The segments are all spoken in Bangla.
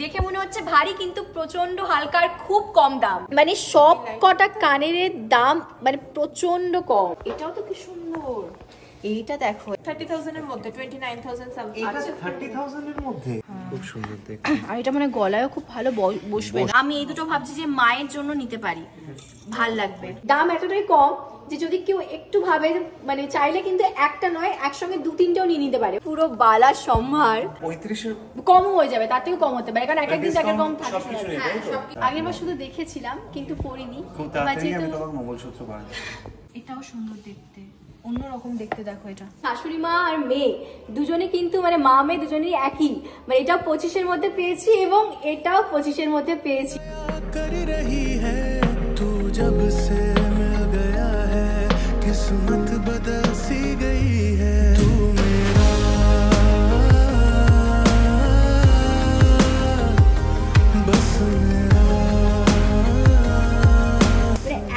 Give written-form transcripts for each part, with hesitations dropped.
দেখে মনে হচ্ছে ভারী কিন্তু প্রচন্ড হালকার খুব কম দাম, মানে সব কটা কানের দাম মানে প্রচন্ড কম। এটাও তো কি সুন্দর, এইটা দেখো 30,000 এর মধ্যে 29,000 সামথিং আছে। 30,000 এর মধ্যে খুব সুন্দর দেখতে। আর এটা মানে গলায়ও খুব ভালো বসবে। আমি এই দুটো ভাবছি যে মায়ের জন্য নিতে পারি, ভাল লাগবে। দাম এতটাই কম যে যদি কেউ একটু ভাবে মানে চাইলে কিন্তু একটা নয় একসঙ্গে 2-3টেও নিয়ে নিতে পারে। পুরো বালা সম্ভার 35 কম হয়ে যাবে, তার থেকে কম হতে পারে, কারণ এক একদিন জায়গায় কম থাকে। আগের বার শুধু দেখেছিলাম কিন্তু পরিনি। মঙ্গলসূত্র বানানো, এটাও সুন্দর দেখতে, অন্যরকম দেখতে। দেখো এটা শাশুড়ি মা আর মেয়ে দুজনে কিন্তু মানে মা মেয়ে দুজনেই একই, মানে এটাও 25-এর মধ্যে পেয়েছি এবং এটাও 25-এর মধ্যে পেয়েছি। कर रही है तू जब से मिल गया है किस्मत बदल सी गई है तू मेरा बस मेरा।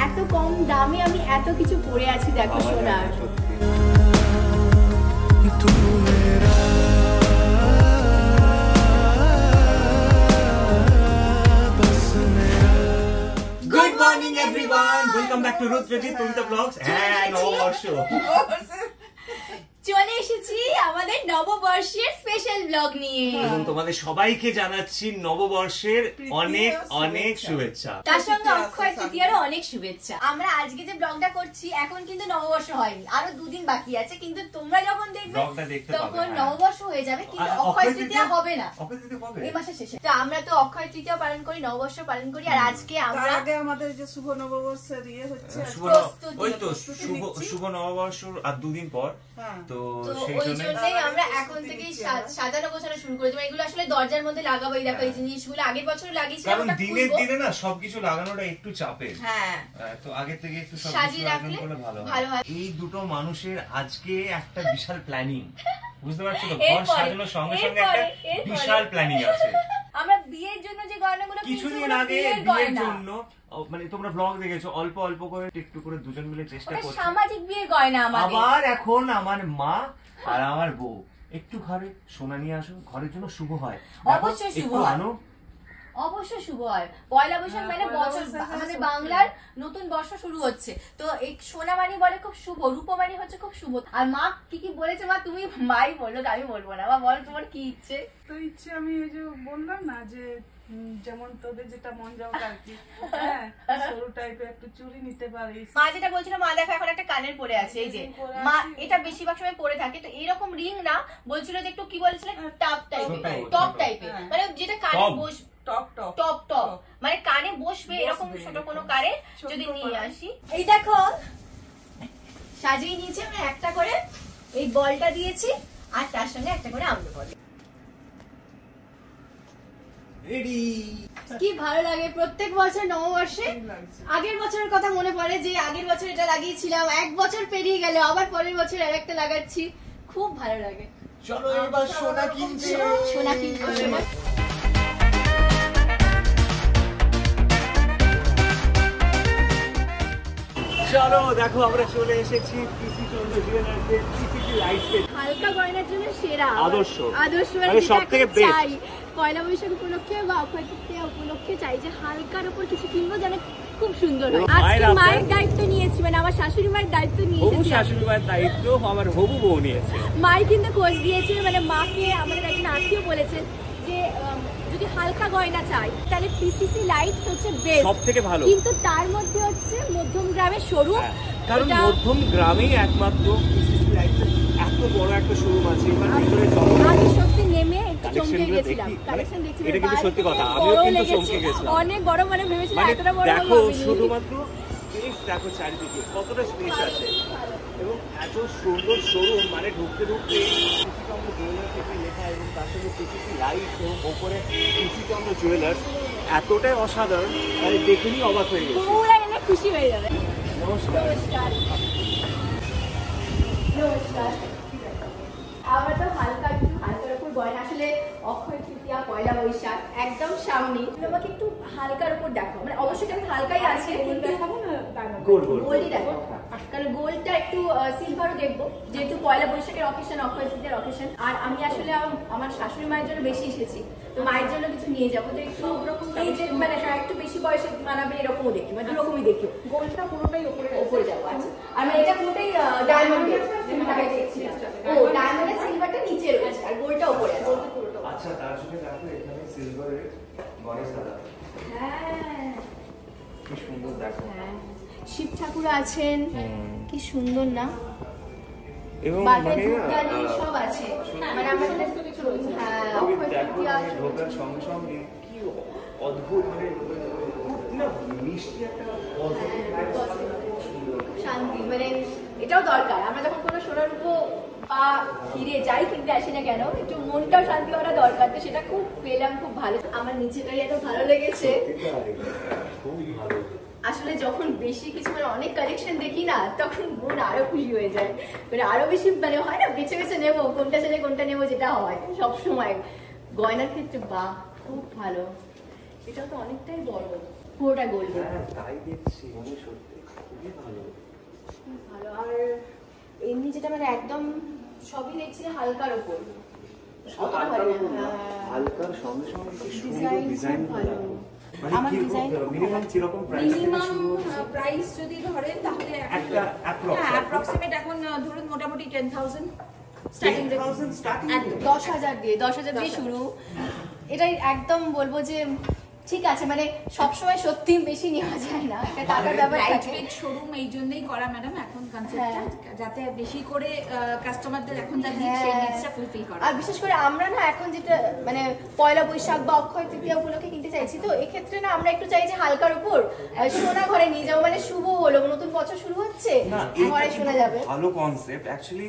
এত কম দামে আমি এত কিছু পরে আছি দেখো সোনার। तू मेरा बस मेरा। Good morning everyone, welcome back to Ruth Veggie Punta Vlogs and নববর্ষ। চলে এসেছি আমাদের নববর্ষের স্পেশাল ব্লগ নিয়ে এবং তোমাদের সবাইকে জানাচ্ছি নববর্ষের অনেক অনেক শুভেচ্ছা, তার সঙ্গে অক্ষয় তৃতীয়ারও অনেক শুভেচ্ছা। আমরা আজকে যে ব্লগটা করছি এখন কিন্তু নববর্ষ হয়নি, আরো 2 দিন বাকি আছে, কিন্তু তোমরা যখন দেখবে তখন নববর্ষ হয়ে যাবে, কিন্তু অক্ষয় তৃতীয়া হবে না, এই মাসের শেষে। তো আমরা তো অক্ষয় তৃতীয়া পালন করি, নববর্ষ পালন করি, আর আজকে আমরা আগে আমাদের যে শুভ নববর্ষের ইয়ে হচ্ছে ওই তো শুভ নববর্ষ আর 2 দিন পর, তো সেই জন্যই আমরা এখন থেকেই সাজানো গোছানো শুরু করেছি। এগুলো আসলে দরজার মধ্যে লাগাবো, এই দেখো এই জিনিসগুলো আগের বছর লাগিয়েছিলাম, কারণ দিনের দিনে না সবকিছু লাগানোটা একটু চাপের। হ্যাঁ, তো আগে থেকে একটু সব সাজিয়ে রাখলে ভালো হয়। এই দুটো মানুষের আজকে একটা বিশাল প্ল্যানিং, বুঝতে পারছো তো? ঘর সাজানোর সঙ্গে সঙ্গে একটা বিশাল প্ল্যানিং আছে। আমরা বিয়ের জন্য যে গয়নাগুলো কিছুদিন আগে বিয়ের জন্য মানে তোমরা ব্লগ দেখেছো, অল্প অল্প করে একটু করে দুজন মিলে চেষ্টা করছি সামাজিক বিয়ের গয়না আমাদের। আবার এখন আমার মা আর আমার বউ একটু ঘরে সোনা নিয়ে আসো, ঘরের জন্য শুভ হয়, অবশ্যই শুভ আনো, অবশ্যই শুভ হয়। পয়লা বৈশাখ মানে বছর, আমাদের বাংলার নতুন বর্ষ শুরু হচ্ছে, তো এই সোনামানি বলে খুব শুভ, রূপমানি হচ্ছে খুব শুভ। আর মা কি বলেছে? মা তুমি মাই বললো, আমি বলবো না। মা বলো তোমার কি ইচ্ছে? তো ইচ্ছে আমি ওই যে বললাম না যে যেমন তোদের যেটা মন যাও আর কি, হ্যাঁ সরু টাইপের একটু চুড়ি নিতে পারিস। মা যেটা বলছিল, মা দেখো এখন একটা কানের পরে আছে, এই যে মা এটা বেশিরভাগ সময় পরে থাকে, তো এরকম রিং না, বলছিল যে একটু কি বলছিল টপ টাইপের, টপ টাইপের, মানে যেটা কানে বস টপ টপ টপ টপ মানে কানে বসবে এরকম ছোট কোনো কানে যদি নিয়ে আসি। এই দেখো সাজিয়ে নিয়েছি আমরা একটা করে, এই বলটা দিয়েছি আর তার সঙ্গে একটা করে আমলে বল। কি ভালো লাগে প্রত্যেক বছর নববর্ষে। আগের বছরের কথা মনে পড়ে যে আগের বছর এটা লাগিয়েছিলাম, 1 বছর পেরিয়ে গেল, আবার পরের বছর আরেকটা লাগাচ্ছি, খুব ভালো লাগে। চলো এবার সোনা কিনতে, সোনা কিনবো। চলো দেখো আমরা চলে এসেছি পিসি চন্দ্র জুয়েলার্সের পিসিসি লাইটসে। হালকা গয়নার জন্য সেরা, আদর্শ মানে সবথেকে বেস্ট। পয়লা বৈশাখ উপলক্ষে বা অক্ষয় তৃতীয়া উপলক্ষে চাই যে হালকার উপর কিছু কিনবো যেন খুব সুন্দর হয়। আজকে মায়ের দায়িত্ব নিয়েছি, মানে আমার শাশুড়ি মায়ের দায়িত্ব নিয়েছি, শাশুড়ি মায়ের দায়িত্ব আমার হবু বউ নিয়েছে। মাই কিন্তু খোঁজ দিয়েছে, মানে মাকে আমাদের একজন আত্মীয় বলেছেন যে যদি হালকা গয়না চাই তাহলে পিসিসি লাইটস হচ্ছে বেস্ট, সবথেকে ভালো। কিন্তু তার মধ্যে হচ্ছে মধ্যম গ্রামের শোরুম, কারণ মধ্যম গ্রামেই একমাত্র পিসিসি লাইটসের এত বড় একটা শোরুম আছে। এবার ভিতরে আমি সত্যি নেমে একটু চমকে গেছিলাম, কালেকশন দেখছিলাম, এটা কিন্তু সত্যি কথা, আমিও কিন্তু চমকে গেছিলাম, অনেক বড়, মানে ভেবেছিলাম এতটা বড়। দেখো শুধুমাত্র স্পেস দেখো, চারিদিকে কতটা স্পেস আছে এবং এত সুন্দর শোরুম, মানে ঢুকতে ঢুকতে পিসিচন্দ্র জুয়েলার্স থেকে লেখা এবং তার সঙ্গে পিসিসি লাইটস এবং ওপরে পিসিচন্দ্র জুয়েলার্স, এতটাই অসাধারণ, মানে দেখেই অবাক হয়ে গেছে, পুরো এনে খুশি হয়ে যাবে। নমস্কার। আমরা তো হালকা একটু হালকার উপর গয়না, আসলে অক্ষয় তৃতীয়া পয়লা বৈশাখ একদম সামনে, আমাকে একটু হালকার উপর দেখো, মানে অবশ্যই আমি হালকাই আছে কিন্তু গোল্ডই দেখো। কারণ গোল্ডটা একটু সিলভারও দেখবো, যেহেতু পয়লা বৈশাখের অকেশন, অক্ষয় তৃতীয়ার অকেশন। আর আমি আসলে আমার শাশুড়ি মায়ের জন্য বেশি এসেছি, তো মায়ের জন্য কিছু নিয়ে যাবো, তো একটু এই যে মানে একটু বেশি বয়সে মানাবে এরকমও দেখি, মানে দুরকমই দেখি। গোল্ডটা পুরোটাই ওপরে যাবো। আচ্ছা, আর মানে এটা পুরোটাই ডায়মন্ডের। ও ডায়মন্ডের সিলভারটা নিচে রয়েছে আর গোল্ডটা ওপরে আছে। আচ্ছা, তার সাথে দেখো এখানে সিলভারের গণেশ দাদা। হ্যাঁ, কি সুন্দর দেখো। শিব ঠাকুর আছেন, কি সুন্দর না? এবং মানে সব আছে, মানে আমাদের হ্যাঁ অক্ষয় তৃতীয়া ঢোকার সঙ্গে সঙ্গে কি অদ্ভুত, মানে না মিষ্টি একটা শান্তি, মানে এটাও দরকার। আমরা যখন কোনো সোনার রূপো পা ফিরে যাই কিনতে আসি না কেন, একটু মনটাও শান্তি করা দরকার, তো সেটা খুব পেলাম, খুব ভালো। আমার নিচেটাই এত ভালো লেগেছে। খুবই ভালো। আসলে যখন বেশি কিছু মানে অনেক কালেকশন দেখি না, তখন মন আরো খুশি হয়ে যায়, মানে আরো বেশি মানে হয় না বেছে বেছে নেবো, কোনটা ছেড়ে কোনটা নেবো, যেটা হয় সবসময় গয়নার ক্ষেত্রে। বাহ, খুব ভালো। এটাও তো অনেকটাই বড়, পুরোটা গোল্ড। তাই দেখছি, মানে সত্যি খুবই ভালো। ভালো। আর এমনি যেটা মানে একদম সবই দেখছি হালকার ওপর, হালকার সঙ্গে সঙ্গে ডিজাইন ভালো। আমার ডিজাইন মিনিমাম কিরকম প্রাইস থেকে শুরু হচ্ছে? প্রাইস যদি ধরেন তাহলে একটা অ্যাপ্রক্সিমেট এখন ধরুন মোটামুটি 10,000 স্টার্টিং রেট। 10,000 দিয়ে 10,000 দিয়ে শুরু। এটাই একদম বলবো যে ঠিক আছে, মানে সবসময় সত্যি বেশি নেওয়া যায় না, একটা টাকার ব্যাপার থাকে। শোরুম এই জন্যই করা ম্যাডাম এখন কনসেপ্টটা, যাতে বেশি করে কাস্টমারদের এখন যা নিড সেই নিডসটা ফুলফিল করা। আর বিশেষ করে আমরা না এখন যেটা মানে পয়লা বৈশাখ বা অক্ষয় তৃতীয়া উপলক্ষে কিনতে চাইছি, তো এক্ষেত্রে না আমরা একটু চাই যে হালকার উপর সোনা ঘরে নিয়ে যাবো, মানে শুভ হলো, নতুন বছর শুরু হচ্ছে, ঘরে শোনা যাবে। ভালো কনসেপ্ট অ্যাকচুয়ালি।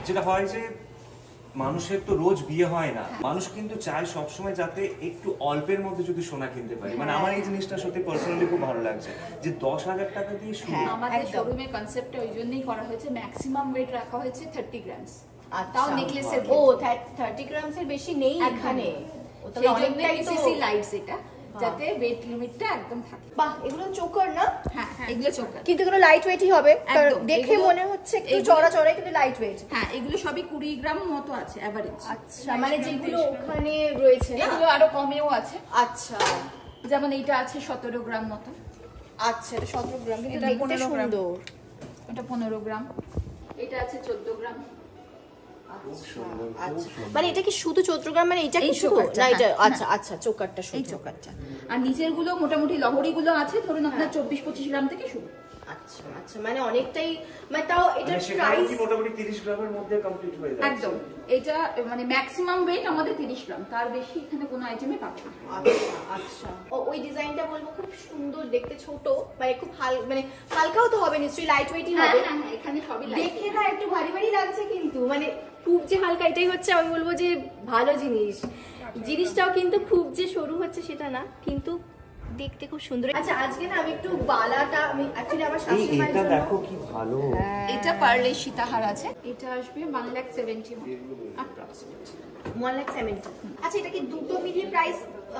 যেটা হয় যে মানুষের তো রোজ বিয়ে হয় না, মানুষ কিন্তু চায় সবসময় যাতে একটু অল্পের মধ্যে যদি সোনা কিনতে পারি। মানে আমার এই জিনিসটা সত্যি পার্সোনালি খুব ভালো লাগছে যে 10,000 টাকা দিয়ে শুরু। আমাদের শোরুমের কনসেপ্টটা ওই জন্যই করা হয়েছে, ম্যাক্সিমাম ওয়েট রাখা হয়েছে 30 গ্রামস। তাও নেকলেসের ও 30 গ্রামসের বেশি নেই এখানে, সেই জন্যই সিসি লাইটস এটা, যাতে ওয়েট লিমিটটা একদম থাকে। বাহ, এগুলো চোকার না? হ্যাঁ, এগুলো চোকার, কিন্তু এগুলো লাইট ওয়েটই হবে, দেখে মনে হচ্ছে একটু চড়া চড়া, কিন্তু লাইট ওয়েট। হ্যাঁ, এগুলো সবই 20 গ্রাম মতো আছে এভারেজ। আচ্ছা, মানে যেগুলো ওখানে রয়েছে না, এগুলো আরো কমেও আছে। আচ্ছা, যেমন এইটা আছে 17 গ্রাম মতো। আচ্ছা, এটা 17 গ্রাম, কিন্তু এটা দেখতে 15 গ্রাম। সুন্দর। এটা 15 গ্রাম। এটা আছে 14 গ্রাম। আচ্ছা, মানে এটা কি শুধু 14 গ্রাম, মানে এটা কি শুধু না এটা? আচ্ছা আচ্ছা, চোকারটা শুধু, এই চোকারটা। আর নিচের গুলো মোটামুটি লহরি গুলো আছে ধরুন আপনার 24-25 গ্রাম থেকে শুরু। আচ্ছা আচ্ছা, মানে অনেকটাই, মানে তাও এটার মানে প্রাইস মোটামুটি 30 গ্রামের মধ্যে কমপ্লিট হয়ে যাচ্ছে একদম। এটা মানে ম্যাক্সিমাম ওয়েট আমাদের 30 গ্রাম, তার বেশি এখানে কোনো আইটেমে পাবেন না। আচ্ছা আচ্ছা, ওই ডিজাইনটা বলবো খুব সুন্দর দেখতে, ছোট মানে খুব মানে হালকাও তো হবে নিশ্চয়ই, লাইট ওয়েটই হবে। হ্যাঁ হ্যাঁ, এখানে সবই দেখে না একটু ভারী ভারী লাগছে, কিন্তু মানে খুব যে হালকা, এটাই হচ্ছে আমি বলবো যে ভালো জিনিস। জিনিসটাও কিন্তু খুব যে সরু হচ্ছে সেটা না, কিন্তু দেখতে খুব সুন্দর। আচ্ছা, আজকে না আমি একটু বালাটা, আমি অ্যাকচুয়ালি আমার শাশুড়ি মায়ের জন্য, দেখো কি ভালো। এটা পার্লে সীতাহার আছে, এটা আসবে 1,70,000 অ্যাপ্রক্সিমেট। 1,70,000। আচ্ছা, এটা কি দুটো মিলিয়ে প্রাইস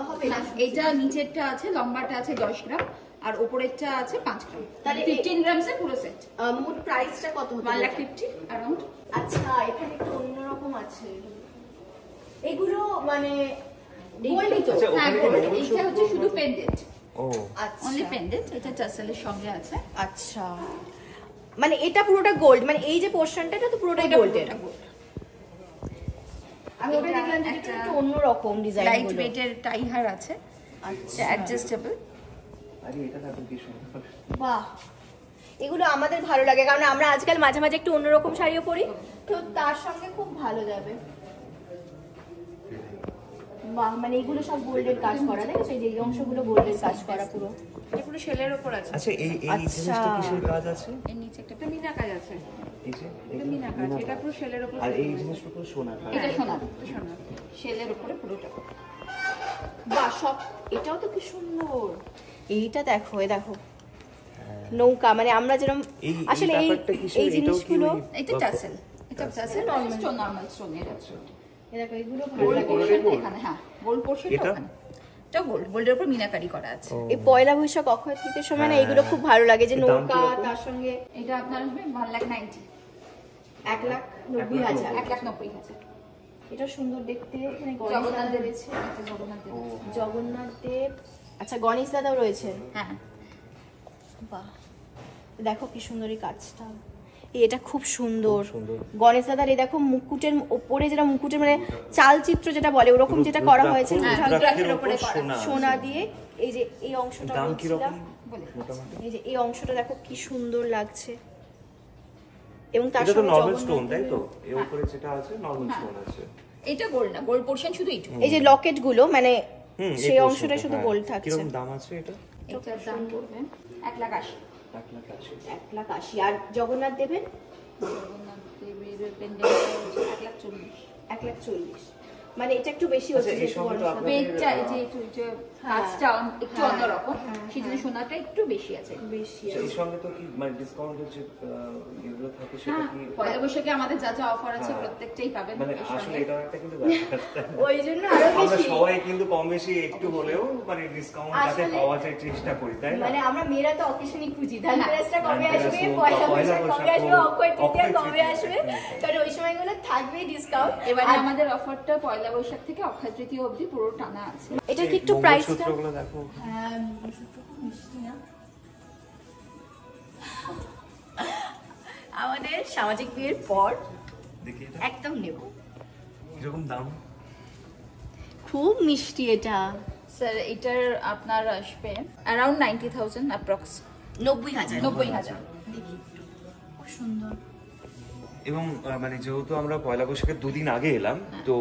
হবে না? এটা নিচেরটা আছে, লম্বাটা আছে 10 গ্রাম, আর উপরেরটা আছে 5 গ্রাম, তাহলে 15 গ্রামস এর পুরো সেট। মোট প্রাইসটা কত হবে? 1,50,000 অ্যারাউন্ড। আচ্ছা, এখানে একটু অন্যরকম আছে, এগুলো মানে গোল্ডই তো? হ্যাঁ, গোল্ড। এটা হচ্ছে শুধু পেন্ডেন্ট। ও আচ্ছা, অনলি পেন্ডেন্ট। এটা টাসেলের সঙ্গে আছে। আচ্ছা, মানে এটা পুরোটা গোল্ড, মানে এই যে পোরশনটা এটা তো পুরোটাই গোল্ডের। আমি ওটা দেখলাম যে এটা একটু অন্যরকম ডিজাইন, লাইট ওয়েটের টাইহার আছে। আচ্ছা, অ্যাডজাস্টেবল। আরে এটা দেখো কি সুন্দর। বাহ, এগুলো আমাদের ভালো লাগে, কারণ আমরা আজকাল মাঝে মাঝে একটু অন্যরকম শাড়িও পরি, তো তার সঙ্গে খুব ভালো যাবে। বাহ, মানে এগুলো সব গোল্ডের কাজ করা, দেখো সেই যে অংশগুলো গোল্ডের কাজ করা পুরো। এটা পুরো শেলের উপর আছে। আচ্ছা, এই জিনিসটা কিসের কাজ আছে? এর নিচে একটা মিনা কাজ আছে। এই যে এটা মিনা কাজ, এটা পুরো শেলের উপর। আর এই জিনিসটা পুরো সোনা কাজ। এটা সোনা, সোনা শেলের উপরে পুরোটা। বাহ, সব এটাও তো কি সুন্দর। এইটা দেখো, এই দেখো নৌকা, মানে আমরা যেরকম আসলে এই জিনিসগুলো, এটা টাসেল, এটা টাসেল নরমাল স্টোনের আছে। এই দেখো এগুলো ভালো গোল্ড লাগে। পোরশন এখানে, হ্যাঁ গোল্ড পোরশন এটা? ওখানে। এটা গোল্ডের উপর মিনাকারি করা আছে। এই পয়লা বৈশাখ অক্ষয় তৃতীয়ার সময় না এগুলো খুব ভালো লাগে, যে নৌকা তার সঙ্গে। এটা আপনার আসবে 1,90,000, 1,90,000, 1,90,000। এটা সুন্দর দেখতে। এখানে জগন্নাথ দেব রয়েছে, জগন্নাথ দেব। আচ্ছা, গণেশ দাদাও রয়েছে। হ্যাঁ, বাহ, দেখো কি সুন্দর এই কাজটা। এটা খুব সুন্দর গণেশ দাদার। এই দেখো মুকুটের উপরে যেটা মুকুটের মানে চালচিত্র যেটা বলে ওরকম যেটা করা হয়েছে সোনা দিয়ে। এই যে এই অংশটা এই যে এই অংশটা দেখো কি সুন্দর লাগছে। এবং তার সাথে নরমাল স্টোন, তাই তো? এর উপরে যেটা আছে নরমাল স্টোন আছে। এটা গোল্ড না, গোল্ড পোরশন শুধু এইটুকু। এই যে লকেট গুলো মানে সেই অংশটা শুধু গোল্ড থাকছে। কিরকম দাম আছে এটা? এটার দাম পড়বে 1,80,000। 1,80,000। আর জগন্নাথ দেবের? জগন্নাথ দেবের পেন্ডেন্ট 1,40,000। 1,40,000 মানে এটা একটু বেশি হচ্ছে। পেটটা এই যে একটু কাজটা একটু অন্যরকম, সেজন্য সোনাটা একটু বেশি আছে। এই সঙ্গে তো কি মানে ডিসকাউন্টের যে এগুলো থাকে সেটা কি পয়লা বৈশাখে আমাদের যা যা অফার আছে প্রত্যেকটাই পাবেন। মানে আসলে এটা একটা কিন্তু ব্যাপার, ওই জন্য আরো আমরা বেশি সবাই কিন্তু কম বেশি একটু হলেও মানে ডিসকাউন্ট যাতে পাওয়া যায় চেষ্টা করি, তাই না? মানে আমরা মেয়েরা তো অকেশনই খুঁজি, ধনতেরাসটা কবে আসবে, পয়লা বৈশাখ কবে আসবে, অক্ষয় তৃতীয়া কবে আসবে, কারণ ওই সময়গুলো থাকবে ডিসকাউন্ট। এবারে আমাদের অফারটা পয়লা বৈশাখ থেকে অক্ষয় তৃতীয়া অবধি পুরো টানা আছে। এটা কি একটু প্রাইসটা? দেখো, হ্যাঁ, খুব মিষ্টি না? আমাদের সামাজিক বিয়ের পর দেখি এটা একদম নেব। কিরকম দাম? খুব মিষ্টি এটা। স্যার এটার আপনার আসবে অ্যারাউন্ড 90,000 অ্যাপ্রক্স। 90,000। দেখি খুব সুন্দর। এবং মানে যেহেতু আমরা পয়লা বৈশাখের দুদিন আগে এলাম, তো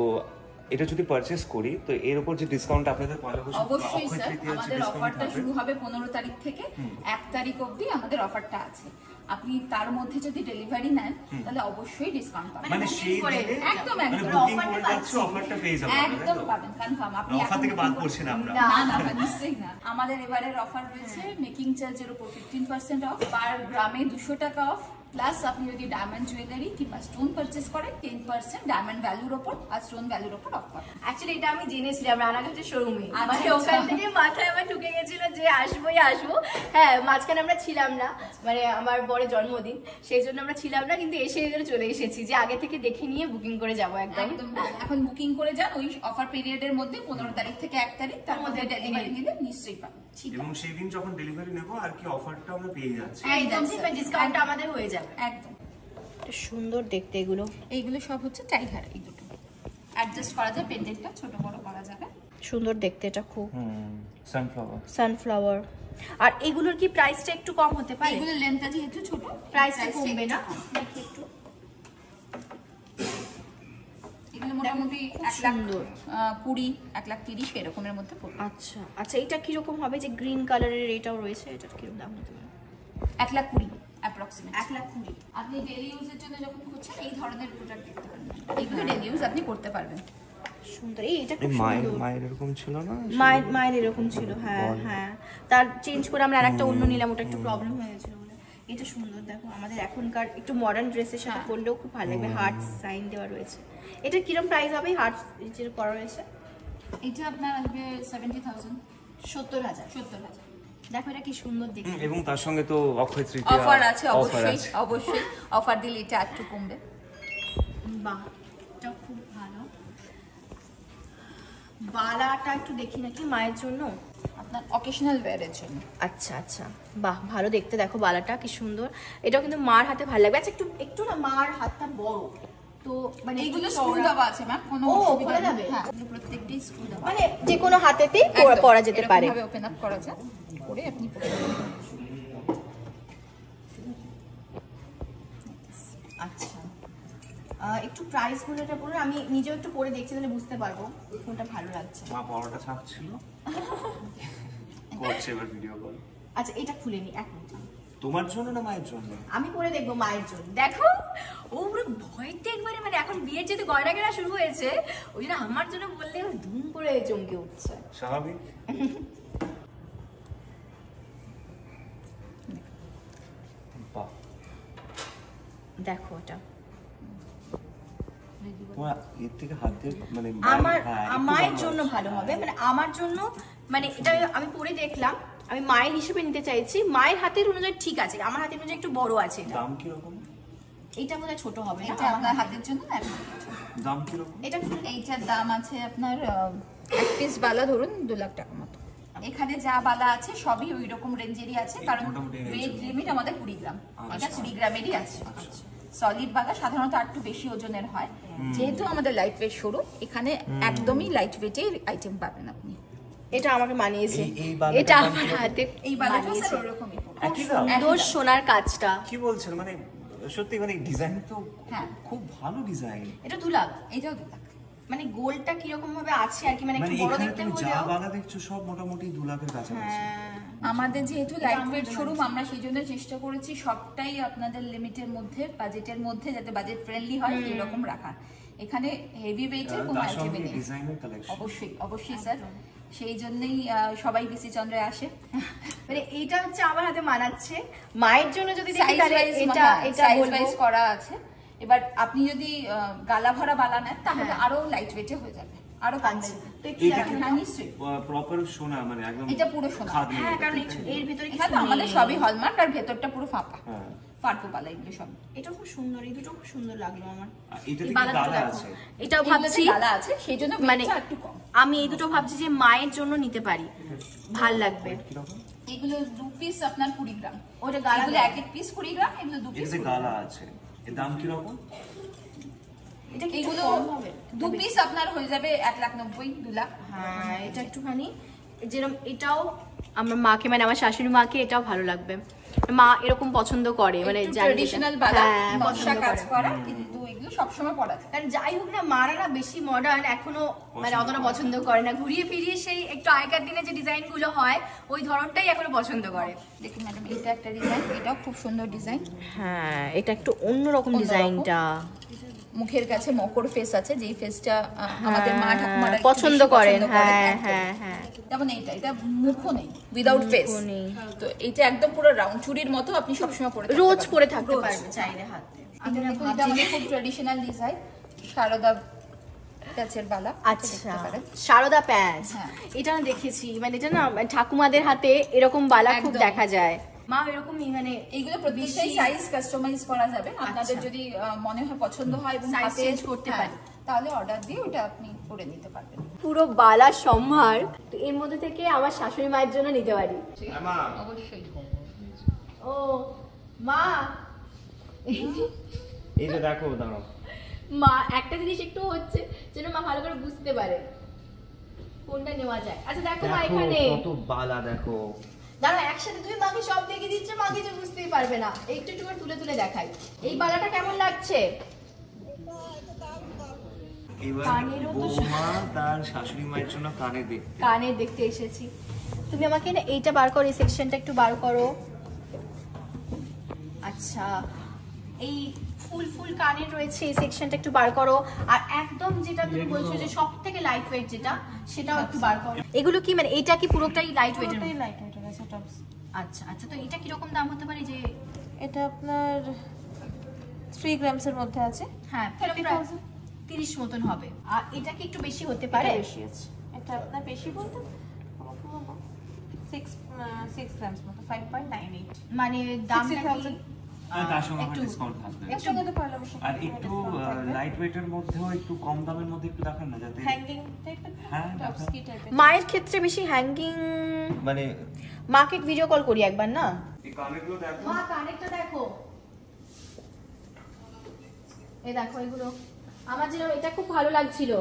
এটা যদি পারচেজ করি তো এর উপর যে ডিসকাউন্ট আপনাদের পয়লা বৈশাখ অবশ্যই স্যার, আমাদের অফারটা শুরু হবে 15 তারিখ থেকে 1 তারিখ অবধি আমাদের অফারটা আছে। আপনি তার মধ্যে যদি ডেলিভারি নেন তাহলে অবশ্যই ডিসকাউন্ট পাবেন। মানে সেই দিনে একদম মানে বুকিং করে যাচ্ছে অফারটা পেয়ে যাবেন, একদম পাবেন কনফার্ম। আপনি অফার থেকে বাদ করছি না আমরা, না নিশ্চয়ই না। আমাদের এবারের অফার রয়েছে মেকিং চার্জের উপর 15% অফ, পার গ্রামে 200 টাকা অফ, প্লাস আপনি যদি ডায়মন্ড জুয়েলারি কিংবা স্টোন পারচেজ করেন 10% ডায়মন্ড ভ্যালুর উপর আর স্টোন ভ্যালুর উপর অফ পাবেন। অ্যাকচুয়ালি এটা আমি জেনেছিলাম রানাঘাটের শোরুমে, মানে ওখান থেকে মাথায় আমার ঢুকে গেছিল যে আসবোই আসবো। হ্যাঁ, মাঝখানে আমরা ছিলাম না, মানে আমার বড় জন্মদিন, সেই জন্য আমরা ছিলাম না, কিন্তু এসে চলে এসেছি যে আগে থেকে দেখে নিয়ে বুকিং করে যাবো একদম। এখন বুকিং করে যান ওই অফার পিরিয়ডের মধ্যে 15 তারিখ থেকে 1 তারিখ, তার মধ্যে ডেলিভারি নিলে নিশ্চয়ই পাবেন। এবং সেই দিন যখন ডেলিভারি নেব আর কি অফারটা আমরা পেয়ে যাচ্ছি, একদম ডিসকাউন্টটা আমাদের হয়ে যাবে একদম। সুন্দর দেখতে এগুলো। এইগুলো সব হচ্ছে টাই হার, এই দুটো অ্যাডজাস্ট করা যায়, পেন্ডেন্টটা ছোট বড় করা যাবে। সুন্দর দেখতে এটা খুব। সানফ্লাওয়ার। আর এগুলোর কি প্রাইসটা একটু কম হতে পারে? এগুলো লেন্থটা যেহেতু ছোট, প্রাইসটা কমবে না? দেখি একটু। এগুলো মোটামুটি 1,20,000 1,30,000 এরকমের মধ্যে পড়বে। আচ্ছা আচ্ছা, এটা কি রকম হবে? যে গ্রিন কালারের এটাও রয়েছে, এটা কি দাম হতে পারে? 1,20,000 অ্যাপ্রক্সিমেট। 1,20,000। আপনি ডেইলি ইউজের জন্য যখন খুঁজছেন এই ধরনের প্রোডাক্ট দেখতে পারেন, এগুলো ডেইলি ইউজ আপনি করতে পারবেন। সুন্দর, এটা খুব সুন্দর। মায়ের এরকম ছিল না? মায়ের এরকম ছিল, হ্যাঁ হ্যাঁ। তার চেঞ্জ করে আমরা আরেকটা অন্য নিলাম, ওটা একটু প্রবলেম হয়ে গেছিল বলে। এটা সুন্দর, দেখো আমাদের এখনকার একটু মডার্ন ড্রেসের সাথে পরলেও খুব ভালো লাগবে। হার্ট সাইন দেওয়া রয়েছে। এটা কিরকম প্রাইস হবে? হার্ট যে করা রয়েছে এটা আপনার আসবে 70,000। 70,000। দেখো এটা কি সুন্দর দেখতে। এবং তার সঙ্গে তো অক্ষয় তৃতীয়া অফার আছে, অবশ্যই অফার দিলে এটা একটু কমবে। বাহ, এটা খুব ভালো। বালাটা একটু দেখি নাকি মায়ের জন্য, আপনার অকেশনাল ওয়্যারের জন্য। আচ্ছা আচ্ছা, বাহ ভালো দেখতে। দেখো বালাটা কি সুন্দর, এটাও কিন্তু মার হাতে ভালো লাগবে। আচ্ছা একটু একটু না, মার হাতটা বড় তো, মানে এইগুলো স্ক্রু দেওয়া আছে ম্যাম, কোনো অসুবিধা নেই। হ্যাঁ, প্রত্যেকটাই স্ক্রু দেওয়া, মানে যে কোনো হাতেতেই পরা যেতে পারে। এভাবে ওপেন আপ করা যায়, করে আপনি পরে নেবেন। আচ্ছা, একটু প্রাইস গুলোটা বলুন, আমি নিজেও একটু পরে দেখছি, তাহলে বুঝতে পারবো কোনটা ভালো লাগছে। মা বড়টা ছাপছিল করছে এবার ভিডিও কল। আচ্ছা এটা খুলে নি, এক মিনিট। তোমার জন্য না মায়ের জন্য? আমি পরে দেখবো মায়ের জন্য। দেখো ও পুরো ভয়তে একবারে, মানে এখন বিয়ের যেহেতু গয়না কেনা শুরু হয়েছে, ওই জন্য আমার জন্য বললে ধুম করে চমকে উঠছে। স্বাভাবিক। দেখো এটা তোমার এর থেকে হাত দিয়ে মানে আমার জন্য ভালো হবে, মানে আমার জন্য মানে এটা আমি পরে দেখলাম, আমি মায়ের হিসেবে নিতে চাইছি, মায়ের হাতের অনুযায়ী ঠিক আছে, আমার হাতের অনুযায়ী একটু বড় আছে। দাম কি রকম? এইটা বোধহয় ছোট হবে না, এটা আপনার হাতের জন্য না। দাম কি রকম? এটা এইটার দাম আছে আপনার এক পিস বালা ধরুন 2 লাখ টাকা মতো। এখানে যা বালা আছে সবই ওই রকম রেঞ্জেরই আছে, কারণ ওয়েট লিমিট আমাদের 20 গ্রাম, এটা 20 গ্রামেরই আছে। সলিড বালা সাধারণত একটু বেশি ওজনের হয়, যেহেতু আমাদের লাইট ওয়েট শুরু, এখানে একদমই লাইট ওয়েটের আইটেম পাবেন আপনি। এটা আমাকে মানিয়েছে, এটা আমার হাতে এই বালাটা স্যার ওরকমই সুন্দর সোনার কাজটা। কি বলছেন, মানে সত্যি মানে ডিজাইন তো হ্যাঁ খুব ভালো ডিজাইন। এটা 2 লাখ, এটাও 2 লাখ। মানে গোলটা কি রকম ভাবে আছে আর কি, মানে একটু বড় দেখতে তুমি যা হলেও বালা দেখছো সব মোটামুটি 2 লাখের কাছাকাছি। আমাদের যেহেতু লাইট ওয়েট শোরুম, আমরা সেই জন্য চেষ্টা করেছি সবটাই আপনাদের লিমিটের মধ্যে, বাজেটের মধ্যে, যাতে বাজেট ফ্রেন্ডলি হয় এরকম রাখা। এখানে হেভি ওয়েটের কোনো আইটেম নেই। ডিজাইনার কালেকশন অবশ্যই অবশ্যই স্যার, সেই জন্যই সবাই বিসি চন্দ্রে আসে। মানে এইটা হচ্ছে আমার হাতে মানাচ্ছে। মায়ের জন্য যদি দেখি তাহলে এটা সাইজ করা আছে। এবার আপনি যদি গালা ভরা বালা নেন তাহলে আরো লাইট ওয়েটে হয়ে যাবে, আরো কাঁচে। প্রপার সোনা, মানে একদম এটা পুরো সোনা। হ্যাঁ, কারণ এর ভিতরে কিছু এখানে আমাদের সবই হলমার্ক, আর ভেতরটা পুরো ফাঁপা। ফারকো বালা এগুলো সব। এটা খুব সুন্দর, এই দুটো খুব সুন্দর লাগলো আমার। এটা থেকে গালা আছে, এটাও ভাবছি গালা আছে, সেই জন্য মানে একটু কম। আমি এই দুটো ভাবছি যে মায়ের জন্য নিতে পারি, ভাল লাগবে। এগুলো 2 পিস আপনার 20 গ্রাম। ওটা গালা, এক এক পিস 20 গ্রাম, এগুলো 2 পিস গালা আছে। এর দাম কি রকম? এটা কি এগুলো কম হবে? 2 পিস আপনার হয়ে যাবে 1,90,000 2 লাখ। হ্যাঁ, এটা একটুখানি যেরকম, এটাও আমার মাকে, মানে আমার শাশুড়ি মাকে এটাও ভালো লাগবে, মা এরকম পছন্দ করে, মানে ট্র্যাডিশনাল বালা নকশা কাজ করা, কিন্তু এগুলো সব সময় পরা যায়। কারণ যাই হোক না, মারা না বেশি মডার্ন এখনো মানে অতটা পছন্দ করে না, ঘুরিয়ে ফিরিয়ে সেই একটু আগেকার দিনে যে ডিজাইন গুলো হয় ওই ধরনটাই এখনো পছন্দ করে। দেখুন ম্যাডাম, এটা একটা ডিজাইন, এটাও খুব সুন্দর ডিজাইন। হ্যাঁ, এটা একটু অন্যরকম ডিজাইনটা। মুখের কাছে মকর ফেস আছে, যেই ফেসটা আমাদের মা ঠাকুমারা পছন্দ করেন। হ্যাঁ হ্যাঁ হ্যাঁ, যেমন এটা মুখও নেই, উইদাউট ফেস। তো এটা একদম পুরো রাউন্ড চুড়ির মতো, আপনি সবসময় পরে রোজ পরে থাকতে পারবেন চাইলে হাতে। এটা আমাদের খুব ট্র্যাডিশনাল ডিজাইন, সারদা প্যাচের বালা। আচ্ছা, সারদা প্যাচ, এটা না দেখেছি, মানে এটা না ঠাকুমাদের হাতে এরকম বালা খুব দেখা যায়। মা এরকমই, মানে এইগুলো প্রত্যেকটাই সাইজ কাস্টমাইজ করা যাবে। আপনাদের যদি মনে হয় পছন্দ হয় এবং সাইজ চেঞ্জ করতে পারি, তাহলে অর্ডার দিয়ে ওটা আপনি করে নিতে পারবেন। পুরো বালা সম্ভার, তো এর মধ্যে থেকে আমার শাশুড়ি মায়ের জন্য নিতে পারি। অবশ্যই। ও মা, এই যে দেখো, দাঁড়াও মা, একটা জিনিস একটু হচ্ছে যেন মা ভালো করে বুঝতে পারে কোনটা নেওয়া যায়। আচ্ছা দেখো মা, এখানে কত বালা দেখো। দাঁড়া, একসাথে তুমি মাকে সব দেখে দিচ্ছ, মাকে যে বুঝতেই পারবে না, একটু একটু করে তুলে তুলে দেখাই। এই বালাটা কেমন লাগছে? এবার বৌমা তার শাশুড়ি মায়ের জন্য কানে দেখতে এসেছি। তুমি আমাকে না এইটা বার করো, এই সেকশনটা একটু বার করো। আচ্ছা, এই ফুল ফুল কানের রয়েছে, এই সেকশনটা একটু বার করো। আর একদম যেটা তুমি বলছো যে সবথেকে লাইট ওয়েট যেটা, সেটাও একটু বার করো। এগুলো কি মানে এটা কি পুরোটাই লাইট ওয়েটের? লাইট ওয়েটের আছে টপস। আচ্ছা আচ্ছা, তো এটা কিরকম দাম হতে পারে? যে এটা আপনার 3 গ্রামস এর মধ্যে আছে। হ্যাঁ, 30 মতন হবে। আর এটা কি একটু বেশি হতে পারে? বেশি আছে এটা, আপনার বেশি বলতে 6 গ্রামস মতো, 5.98। মানে দামটা কি তার সঙ্গে আমার ডিসকাউন্ট থাকবে। একসঙ্গে তো পারলে অবশ্যই। আর একটু লাইট ওয়েটের মধ্যেও একটু কম দামের মধ্যে একটু দেখান না, যাতে হ্যাঙ্গিং টাইপের। হ্যাঁ, টপস কি টাইপের? মায়ের ক্ষেত্রে বেশি হ্যাঙ্গিং, মানে মাকে ভিডিও কল করি একবার না। এই কানেরগুলো দেখো মা, কানেরটা দেখো, এই দেখো এগুলো আমার যেন এটা খুব ভালো লাগছিল।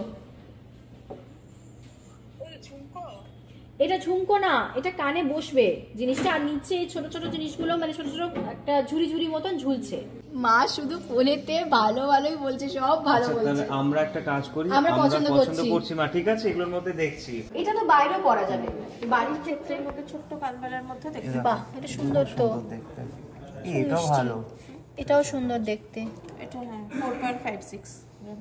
এটা ঝুমকো না, এটা কানে বসবে জিনিসটা, আর নিচে ছোট ছোট জিনিসগুলো মানে ছোট ছোট একটা ঝুড়ি ঝুড়ি মতন ঝুলছে। মা শুধু ফোনেতে ভালো ভালোই বলছে, সব ভালো বলছে। আমরা একটা কাজ করি, আমরা পছন্দ করছি মা, ঠিক আছে? এগুলোর মধ্যে দেখছি। এটা তো বাইরেও পরা যাবে, বাড়ির ক্ষেত্রে মধ্যে ছোট্ট কানবালার মধ্যে দেখতে। বাহ, এটা সুন্দর তো, এটাও ভালো, এটাও সুন্দর দেখতে। এটা 4.56।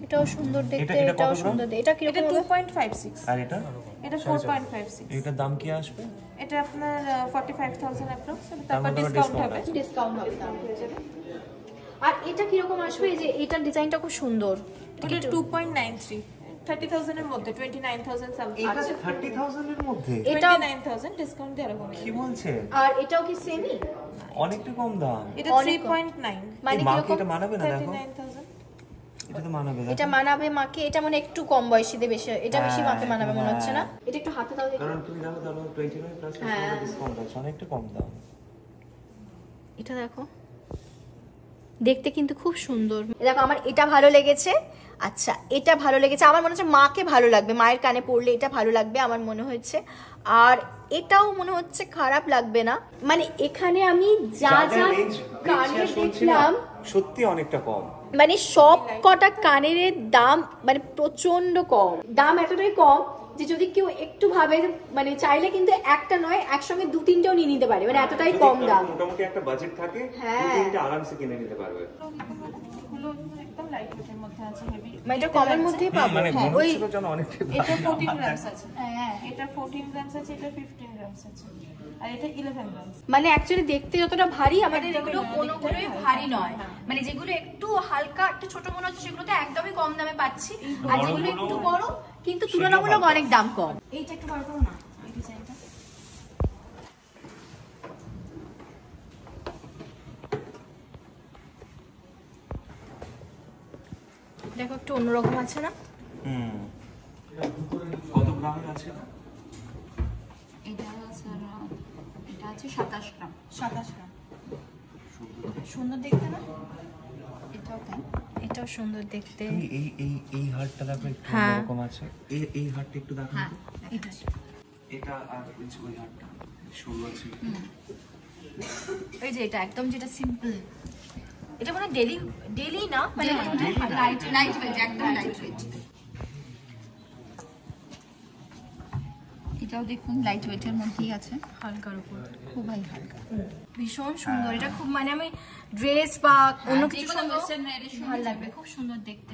এটাও সুন্দর দেখতে, এটাও সুন্দর দেখতে। এটা কি এটা 2.56 আর এটা 4.56। এটার দাম কি আসবে? এটা আপনার 45,000 অ্যাপ্রক্স, তারপর ডিসকাউন্ট হবে। ডিসকাউন্ট হবে, দাম হয়ে যাবে। আর এটা কি রকম আসবে? এই যে এটার ডিজাইনটা খুব সুন্দর। এটা 2.93। 30,000 এর মধ্যে 29,000 সামথিং এটা আছে। 30,000 এর মধ্যে? এটা 29,000 ডিসকাউন্ট দিয়ে এরকম। কি বলছে? আর এটাও কি সেমি? অনেকটা কম দাম। এটা অনেক কম। 3.9 মানে এই মাকে কিরকম? এটা মানাবে না দেখো? 39,000। এটা তো মানাবে না। এটা মানাবে মাকে, এটা মানে একটু কম বয়সীদের বেশি, এটা বেশি মাকে মানাবে মনে হচ্ছে না? এটা একটু হাতে দাও দেখি। কারণ তুমি দেখো তাহলে 29 প্লাস ডিসকাউন্ট আছে, অনেকটা কম দাম। এটা দেখো, দেখতে কিন্তু খুব সুন্দর। দেখো আমার এটা ভালো লেগেছে। আচ্ছা এটা ভালো লেগেছে, আমার মনে হচ্ছে মাকে ভালো লাগবে, মায়ের কানে পড়লে এটা ভালো লাগবে আমার মনে হচ্ছে। আর এটাও মনে হচ্ছে খারাপ লাগবে না। মানে এখানে আমি যা যা কানে দেখলাম সত্যি অনেকটা কম। মানে সব কটা কানের দাম মানে প্রচন্ড কম। দাম এতটাই কম যে যদি কেউ একটু ভাবে মানে চাইলে কিন্তু একটা নয় একসঙ্গে 2-3টেও নিয়ে নিতে পারে, মানে এতটাই কম দাম। মোটামুটি একটা বাজেট থাকে, হ্যাঁ। 2-3টে আরামসে কিনে নিতে পারবে। এগুলো একদম লাইট ওয়েটের মধ্যে আছে, হেভি। মানে এটা কমের মধ্যেই পাবো। মানে হ্যাঁ, মনে ওই হচ্ছিল যেন অনেকটা এটা 14 গ্রামস আছে। হ্যাঁ, এটা 14 গ্রামস আছে, এটা 15 গ্রামস আছে। আর এটা 11 গ্রামস। মানে অ্যাকচুয়ালি দেখতে যতটা ভারী আমাদের একদমই এগুলো নয়, কোনোগুলোই দেখতে ভারী হালকা। নয়। হ্যাঁ। মানে যেগুলো একটু হালকা একটু ছোট মনে হচ্ছে সেগুলোতে একদমই কম দামে পাচ্ছি, আর যেগুলো একটু বড় কিন্তু তুলনামূলক অনেক দাম কম। এইটা একটু বার করো না, এই ডিজাইনটা। দেখো একটু অন্যরকম আছে না? কত গ্রামের আছে? এটা আছে 27 গ্রাম। 27 গ্রাম। সুন্দর দেখতে না? এটাও তাই। এটাও সুন্দর দেখতে। তুমি এই হারটা দেখো একটু হ্যাঁ। এরকম আছে। এই হারটা একটু দেখো। হ্যাঁ, এটা আর ওই হারটা শুরু আছে। এই যে এটা একদম যেটা সিম্পল, এটা মানে ডেলি না, মানে লাইট ওয়েট, একদম লাইট ওয়েট। এটাও দেখুন লাইট ওয়েটের মধ্যেই আছে, হালকার উপর খুবই হালকা। ভীষণ সুন্দর। এটা খুব মানে আমি ড্রেস বা অন্য কিছু যেকোনো সঙ্গেও western wear এর সঙ্গে ভালো লাগবে, খুব সুন্দর দেখতে।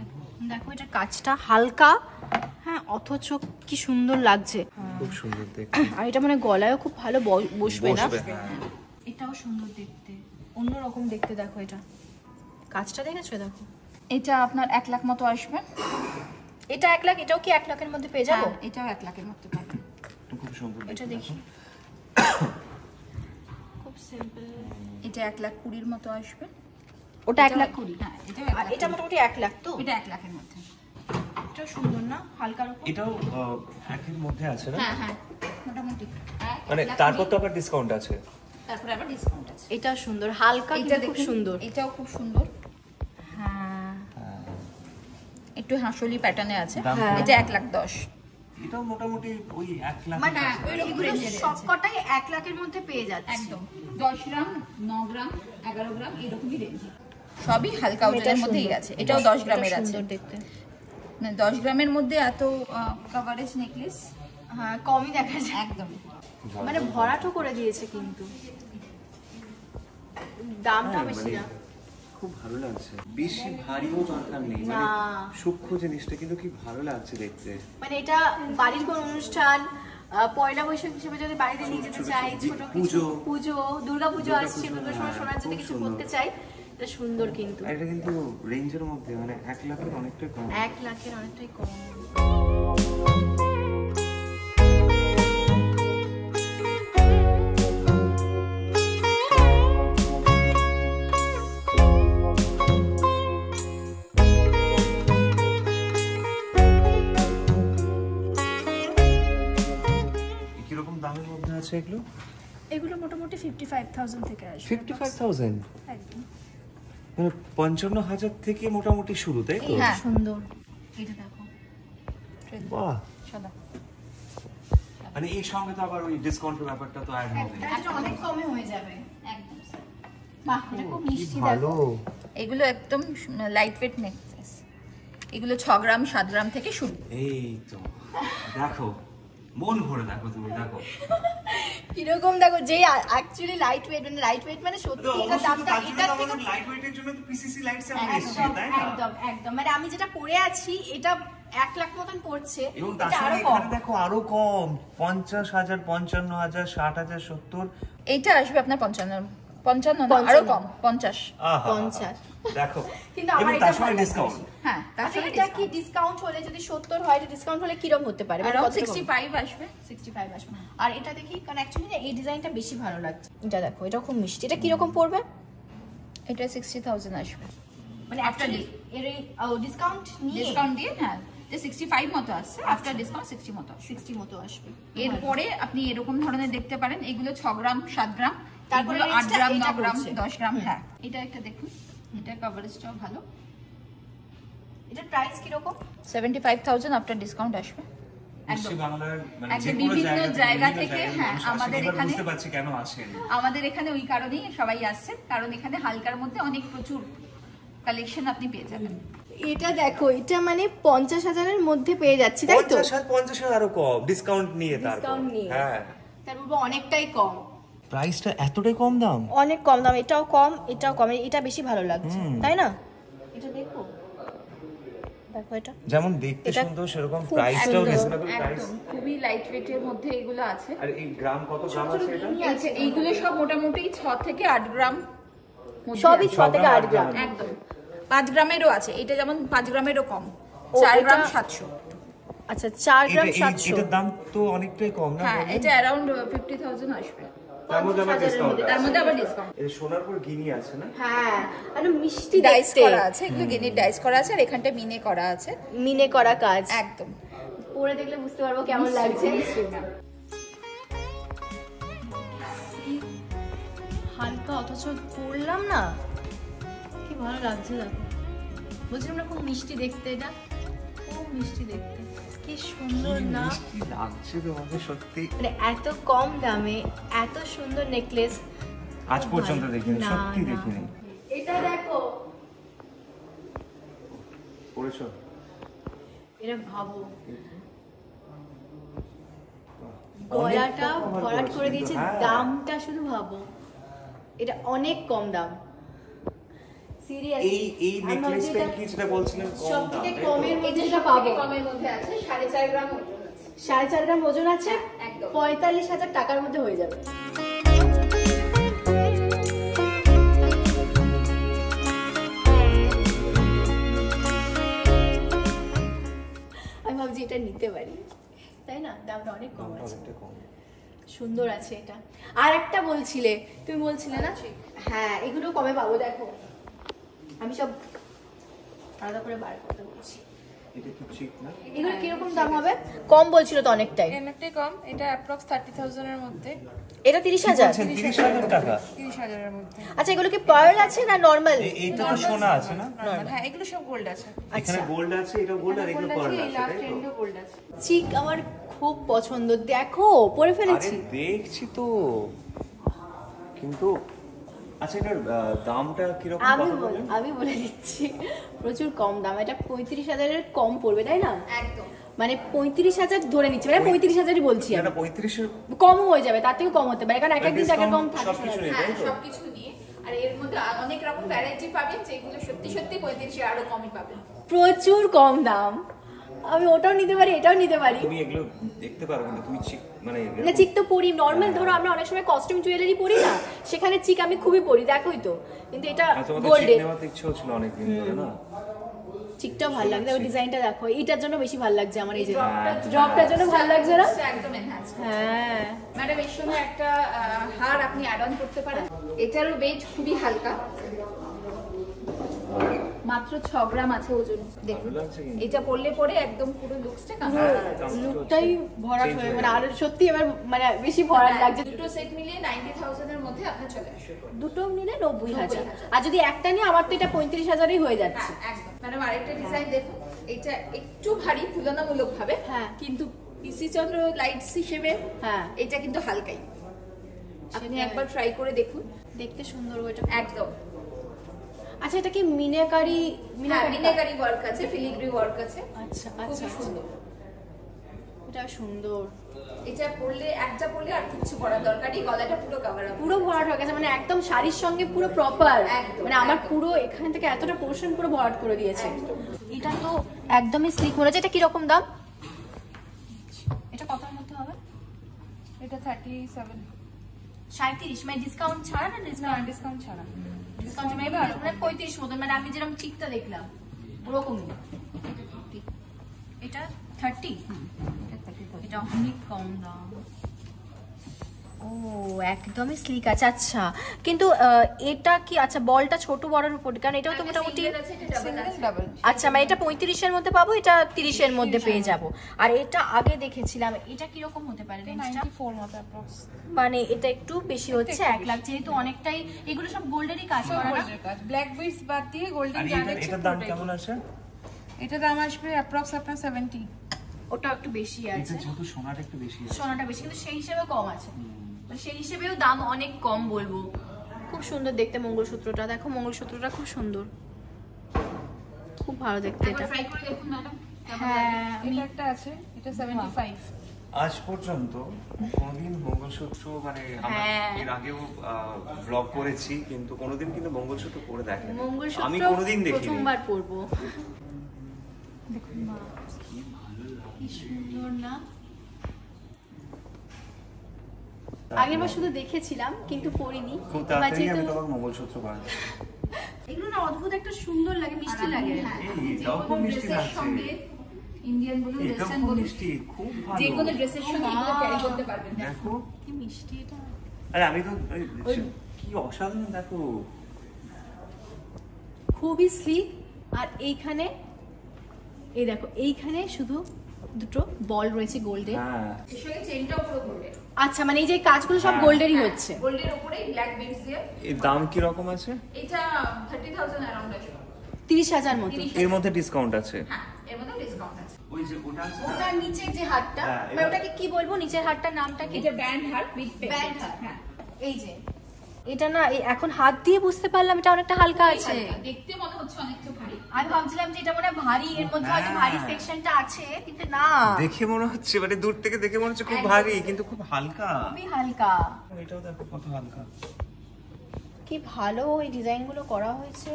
দেখো এটা কাজটা হালকা, হ্যাঁ, অথচ কি সুন্দর লাগছে। খুব সুন্দর দেখতে। আর এটা মানে গলায়ও খুব ভালো বসবে না? হ্যাঁ। এটাও সুন্দর দেখতে, অন্যরকম দেখতে। দেখো এটা কাজটা দেখেছো? দেখো এটা আপনার 1 লাখ মতো আসবে। এটা 1 লাখ, এটাও কি 1 লাখের মধ্যে পেয়ে যাবো? হ্যাঁ, এটাও 1 লাখের মধ্যে পাবেন। খুব সুন্দর এটা দেখতে। দেখি, খুব সিম্পল। এটা 1,20,000 মতো আসবে। ওটা 1 লাখ 20। হ্যাঁ, এটাও আর 1 এটা লাখ। মোটামুটি 1 লাখ তো? এটা 1 লাখের মধ্যে। এটাও সুন্দর না, হালকার উপর। এটাও একের মধ্যে আছে না? হ্যাঁ হ্যাঁ, মোটামুটি। মানে তারপর তো আবার ডিসকাউন্ট আছে। তারপরে আবার ডিসকাউন্ট আছে। এটা সুন্দর, হালকা এটা কিন্তু খুব দেখুন, সুন্দর। এটাও খুব সুন্দর, হ্যাঁ, একটু হাঁসলি প্যাটার্নে আছে। দাম হ্যাঁ। এটা 1,10,000। এটাও মোটামুটি ওই 1 লাখ। মানে ওই রকম এগুলো range এর আছে। সবকটাই 1 লাখের মধ্যে পেয়ে যাচ্ছে একদম 10 গ্রাম, 9 গ্রাম, 11 গ্রাম এরকমই রেঞ্জ। সবই হালকা এটা ওজনের মধ্যেই সুন্দর। আছে। এটাও 10 গ্রামের এটা আছে। সুন্দর দেখতে। মানে 10 গ্রামের মধ্যে এত কভারেজ নেকলেস হ্যাঁ, কমই দেখা যায়, একদম। মানে ভরাটও করে দিয়েছে কিন্তু দামটা হ্যাঁ, বেশি মানে না। খুব ভালো লাগছে। বেশি ভারীও দরকার নেই, মানে না। সূক্ষ্ম জিনিসটা কিন্তু কি ভালো লাগছে দেখতে। মানে এটা বাড়ির কোন অনুষ্ঠান, পয়লা বৈশাখ হিসেবে যদি বাড়িতে নিয়ে যেতে চাই, ছোট কিছু পুজো, দুর্গাপুজো আসছে, দুর্গার সময় সোনার যদি কিছু করতে চাই, এটা সুন্দর কিন্তু। আর এটা কিন্তু রেঞ্জের মধ্যে, মানে 1 লাখের অনেকটা কম। 1 লাখের অনেকটাই কম। কিরকম দামের মধ্যে আছে এগুলো? এগুলো মোটামুটি 55,000 থেকে আসবে। 55,000? একদম। মানে 55,000 থেকে মোটামুটি শুরু, তাই তো? হ্যাঁ। সুন্দর। এটা দেখো, বাহ, সাদা। মানে এর সঙ্গে তো আবার ওই ডিসকাউন্টের ব্যাপারটা তো অ্যাড হবে। এটা অনেক কমে হয়ে যাবে। একদম। বাহ, এটা খুব মিষ্টি। ভালো। দেখো এগুলো একদম লাইট ওয়েট নেকলেস। এগুলো 6 গ্রাম 7 গ্রাম থেকে শুরু। এই তো দেখো, মন ভরে দেখো, তুমি দেখো কিরকম, দেখো যে অ্যাকচুয়ালি লাইট ওয়েট মানে সত্যি এটা দামটা এটার থেকে লাইট ওয়েটের জন্য তো পিসিসি লাইটস আমরা এসেছি, একদম তাই না? একদম একদম। মানে আমি যেটা পরে আছি এটা 1 লাখ মতন পড়ছে, এবং তার এটা আরো সঙ্গে কম। এখানে দেখো আরো কম, 50,000, 55,000, 60,000, 70। এইটা আসবে আপনার 55 না, আরো কম, 50। আহা। 50 দেখো কিন্তু এবং আমার তার এটা সঙ্গে ভালো ডিসকাউন্ট। লাগছে। হ্যাঁ তার আচ্ছা সঙ্গে এটা কি ডিসকাউন্ট হলে যদি 70 হয় এটা ডিসকাউন্ট হলে কি রকম হতে পারে? মানে অ্যারাউন্ড কত টাকা? 65 আসবে। 65 আসবে। আর এটা দেখি, কারণ অ্যাকচুয়ালি এই ডিজাইনটা বেশি ভালো লাগছে। এটা দেখো, এটা খুব মিষ্টি। এটা কি রকম পড়বে? এটা 60,000 আসবে মানে অ্যাকচুয়ালি এর এই ডিসকাউন্ট নিয়ে ডিসকাউন্ট দিয়ে। হ্যাঁ যে 65 মতো আসছে, আফটার ডিসকাউন্ট 60 মতো আসবে। 60 মতো আসবে। এরপরে আপনি এরকম ধরনের দেখতে পারেন, এগুলো 6 গ্রাম 7 গ্রাম, তারপরে তারপরে 8 গ্রাম 9 গ্রাম বলছে। 10 গ্রাম। হ্যাঁ এটা একটা দেখুন, এটা কভারেজটাও ভালো। এটা প্রাইস কি রকম? 75,000 আফটার ডিসকাউন্ট আসবে। বিশ্ব বাংলার মানে একদম যে কোনো বিভিন্ন জায়গা থেকে, জায়গার হ্যাঁ, মানুষ আসেন। আমাদের এবার এখানে- বুঝতে পারছি কেন আসেন। আমাদের এখানে ওই কারণেই সবাই আসছে, কারণ এখানে হালকার মধ্যে অনেক প্রচুর কালেকশন আপনি পেয়ে যাবেন। এটা দেখো, এটা মানে 50,000-এর মধ্যে পেয়ে যাচ্ছি, তাই তো? 50 আরো কম ডিসকাউন্ট নিয়ে তারপর। ডিসকাউন্ট নিয়ে। হ্যাঁ তার উপর অনেকটাই কম। প্রাইসটা এতটাই কম দাম। অনেক কম দাম, এটাও কম, এটাও কম। এটা বেশি ভালো লাগছে, তাই না? এটা দেখো, দেখো এটা যেমন দেখতে এটা সুন্দর সেরকম খুব প্রাইসটাও সুন্দর। Reasonable price. একদম খুবই লাইট ওয়েটের মধ্যে এগুলো আছে। আর এই গ্রাম কত গ্রাম আছে এটা? এইগুলো সব মোটামুটি 6 থেকে 8 গ্রাম মধ্যে সবই আছে। 6 থেকে 8 গ্রাম। একদম 5 গ্রামেরও আছে, এটা যেমন 5 গ্রামেরও কম, ও, 4 গ্রাম এটা- 700। আচ্ছা 4 গ্রাম এটা 700। এটার দাম তো অনেকটাই কম না? হ্যাঁ এটা অ্যারাউন্ড 50,000 আসবে, তার মধ্যে আবার ডিসকাউন্ট তার মধ্যে আবার ডিসকাউন্ট। এই সোনার পর গিনি আছে না? হ্যাঁ, মানে মিষ্টি ডাইস দেখতে, করা আছে, এগুলো গিনির ডাইস করা আছে, আর এখানটা মিনে করা আছে। মিনে করা কাজ। একদম পরে দেখলে বুঝতে পারবো কেমন লাগছে। হালকা অথচ পরলাম না, কি ভালো লাগছে। দেখো, বলছিলাম না খুব মিষ্টি দেখতে, এটা খুব মিষ্টি দেখতে, কি সুন্দর না? মিষ্টি লাগছে তোমাকে সত্যি। মানে এত কম দামে এত সুন্দর নেকলেস আজ পর্যন্ত দেখিনি, না, সত্যি না। দেখিনি। এটা দেখো, পড়েছো? এটা ভাবো, গলাটা ভরাট করে দিয়েছে, হ্যাঁ। দামটা শুধু ভাবো, এটা অনেক কম দাম। সিরিয়াসলি এই নেকলেসটা কি যেটা বলছিলেন কম দাম? সবথেকে কমের মধ্যে যেটা পাবো, কমের মধ্যে আছে, 4.5 গ্রাম ওজন আছে। 4.5 গ্রাম ওজন আছে, একদম। 45,000 টাকার মধ্যে হয়ে যাবে। আমি ভাবছি এটা নিতে পারি, তাই না? দামটা অনেক কম আছে, অনেকটা কম। সুন্দর আছে এটা। আর একটা বলছিলে, তুমি বলছিলে না? হ্যাঁ, এগুলো কমে পাবো। দেখো আমি সব আলাদা করে বার করতে বলছি। এটা কি ঠিক না? এগুলো কিরকম দাম হবে? কম বলছিল তো অনেকটাই। অনেকটাই কম, এটা অ্যাপ্রক্স 30,000 এর মধ্যে, এটা 30,000। 30,000 টাকা? 30,000 এর মধ্যে। আচ্ছা, এগুলো কি পার্ল আছে না নরমাল? এইটা তো সোনা আছে না? হ্যাঁ এগুলো সব গোল্ড আছে, এখানে গোল্ড আছে, এটা গোল্ড আর এগুলো গোল্ড পার্ল আছে, এই আছে, লাস্ট তাই তো? এন্ডও গোল্ড আছে। চিক আমার খুব পছন্দ, দেখো পরে আরে ফেলেছি। দেখছি তো, কিন্তু আচ্ছা এটার দামটা কিরকম আমি বলে দিচ্ছি, প্রচুর কম দাম। এটা 35,000-এর কম পড়বে, তাই না? একদম মানে 35,000 ধরে নিচ্ছি, মানে 35,000-ই বলছি আমি। এটা 35 এর কমও হয়ে যাবে, তার থেকেও কম হতে পারে, কারণ এক এক দিন এক এক কম থাকে। সবকিছু নেই, হ্যাঁ তাই তো? সবকিছু নিয়ে। আর এর মধ্যে অনেক রকম ভ্যারাইটি পাবেন, যেগুলো সত্যি সত্যি 35 আরো কমই পাবেন। প্রচুর কম দাম, আমি ওটাও নিতে পারি, এটাও নিতে পারি। তুমি এগুলো দেখতে পারো কিন্তু তুমি চিক মানে না, চিক তো পরি নর্মাল, ধরো আমরা অনেক সময় কস্টিউম জুয়েলারি পরি না, সেখানে চিক আমি খুবই পরি, দেখোই তো। কিন্তু এটা তোমাদের গোল্ডে, চিক নেওয়ার ইচ্ছে হচ্ছিল অনেকদিন ধরে না? চিকটাও ভালো লাগছে, ওই ডিজাইনটা দেখো, এইটার জন্য বেশি ভালো লাগছে আমার। এই যে ড্রপটার জন্য ভালো লাগছে না? একদম এনহ্যান্স। হ্যাঁ, ম্যাডাম এর সঙ্গে একটা হার আপনি অ্যাড অন করতে পারেন। এটারও ওয়েট খুবই হালকা, মাত্র 6 গ্রাম আছে ওজন। দেখুন ভালো লাগছে কিন্তু। এটা পরলে পরে একদম পুরো লুকসটা লুকটাই ভরাট হয়ে, মানে আর সত্যি এবার মানে বেশি ভরাট লাগছে। দুটো সেট মিলিয়ে 90,000 এর মধ্যে আপনি চলে আসবে। দুটো মিলে 90,000, আর যদি একটা নিয়ে আমার তো এটা 35,000-ই হয়ে যাচ্ছে। হ্যাঁ একদম। ম্যাডাম আরেকটা ডিজাইন দেখুন, এটা একটু ভারী তুলনামূলক ভাবে, হ্যাঁ। কিন্তু পিসি চন্দ্র লাইটস হিসেবে হ্যাঁ, এটা কিন্তু হালকাই। আপনি সেটাই। একবার ট্রাই করে দেখুন, দেখতে সুন্দর ওইটা। একদম। আচ্ছা, এটা কি মিনাকারি? মিনাকারি ওয়ার্ক আছে, ফিলিগ্রি ওয়ার্ক আছে, আচ্ছা খুবই আচ্ছা, সুন্দর। এটা সুন্দর, এটা পরলে একটা পরলে আর কিছু করার দরকারই, গলাটা পুরো কভার আপ। পুরো ভরাট হয়ে গেছে, মানে একদম শাড়ির সঙ্গে পুরো প্রপার। একদম, মানে আমার একদম। পুরো এখান থেকে এতটা পোর্শন পুরো ভরাট করে দিয়েছে। এটা তো একদমই স্লিক মনে হচ্ছে। এটা কি রকম দাম? এটা কতর মধ্যে হবে? এটা 37, 37, মানে ডিসকাউন্ট ছাড়া না? না ডিসকাউন্ট ছাড়া। ডিসকাউন্ট মানে 35 মতন, মানে আমি যেরকম চিকটা দেখলাম ওরকমই। এটা 30, এটা অনেক কম দাম। ও একদমই স্লিক আছে। আচ্ছা কিন্তু এটা কি, আচ্ছা বলটা ছোট বড়ের উপর, কারণ এটাও তো মোটামুটি আচ্ছা মানে এটা 35-এর মধ্যে পাবো, এটা 30-এর মধ্যে পেয়ে যাব। আর এটা আগে দেখেছিলাম, এটা কি রকম হতে পারে রেঞ্জটা? 94 মতো অ্যাপ্রক্স। মানে এটা একটু বেশি হচ্ছে 1 লাখ, যেহেতু অনেকটাই এগুলো সব গোল্ডেরই কাজ করা না, ব্ল্যাক বিটস বাদ দিয়ে গোল্ডেন আর জানেন। এটার দাম কেমন আছে? এটা দাম আসবে অ্যাপ্রক্স আপনার 70। ওটা একটু বেশি এটা আছে, যেহেতু সোনাটা একটু বেশি আছে, সোনাটা বেশি, কিন্তু সেই হিসেবে কম আছে, সেই হিসেবেও দাম অনেক কম বলবো। খুব সুন্দর দেখতে মঙ্গলসূত্রটা, দেখো মঙ্গলসূত্রটা খুব সুন্দর, খুব ভালো দেখতে এটা। ট্রাই করে দেখুন ম্যাডাম। হ্যাঁ এটা একটা আছে, এটা 75। আজ পর্যন্ত কোনোদিন মঙ্গলসূত্র মানে আমরা এর আগেও ব্লগ করেছি, কিন্তু কোনোদিন কিন্তু মঙ্গলসূত্র পরে দেখেনি, মঙ্গলসূত্র আমি কোনোদিন দেখিনি। প্রথমবার পরবো। দেখুন মা কি সুন্দর না, আগেরবার শুধু দেখেছিলাম কিন্তু পরিনি। খুব তাড়াতাড়ি আমি তোমাকে মঙ্গলসূত্র পরে দেব। এগুলো না অদ্ভুত একটা সুন্দর লাগে, মিষ্টি লাগে। এটাও খুব মিষ্টি লাগছে, ইন্ডিয়ান বলুন এটা ওয়েস্টার্ন খুব বলুন, মিষ্টি, খুব ভালো। যে কোনো ড্রেসের সঙ্গে এগুলো ক্যারি করতে পারবেন। দেখো কি মিষ্টি এটা। আরে আমি তো কি অসাধারণ, দেখো খুবই স্লিক। আর এইখানে এই দেখো, এইখানে শুধু দুটো বল রয়েছে গোল্ডের। হ্যাঁ এর সঙ্গে চেনটাও পুরো গোল্ডের। আচ্ছা মানে এই যে কাজগুলো সব গোল্ডেরই হচ্ছে। গোল্ডের উপরে ব্ল্যাক বিটস দিয়ে। এর দাম কি রকম আছে? এটা 30,000 অ্যারাউন্ড আছে। 30,000 মতো। এর মধ্যে ডিসকাউন্ট আছে? হ্যাঁ, এর মধ্যে ডিসকাউন্ট আছে। ওই যে ওটা আছে, ওটার নিচের যে হাতটা, হ্যাঁ, মানে ওটাকে কি বলবো, নিচের হাতটার নামটা কি? এটা band heart with band pendant. Heart. হ্যাঁ, এই যে এটা না, এখন হাত দিয়ে বুঝতে পারলাম এটা অনেকটা হালকা আছে। দেখতে মনে হচ্ছে অনেকটা ভারী। আমি ভাবছিলাম যে এটা মনে হয় ভারী, এর মধ্যে হয়তো ভারী সেকশনটা আছে, কিন্তু না, দেখে মনে হচ্ছে মানে দূর থেকে দেখে মনে হচ্ছে খুব ভারী, কিন্তু খুব হালকা। খুবই হালকা। এটাও দেখো কত হালকা, কি ভালো এই ডিজাইনগুলো করা হয়েছে।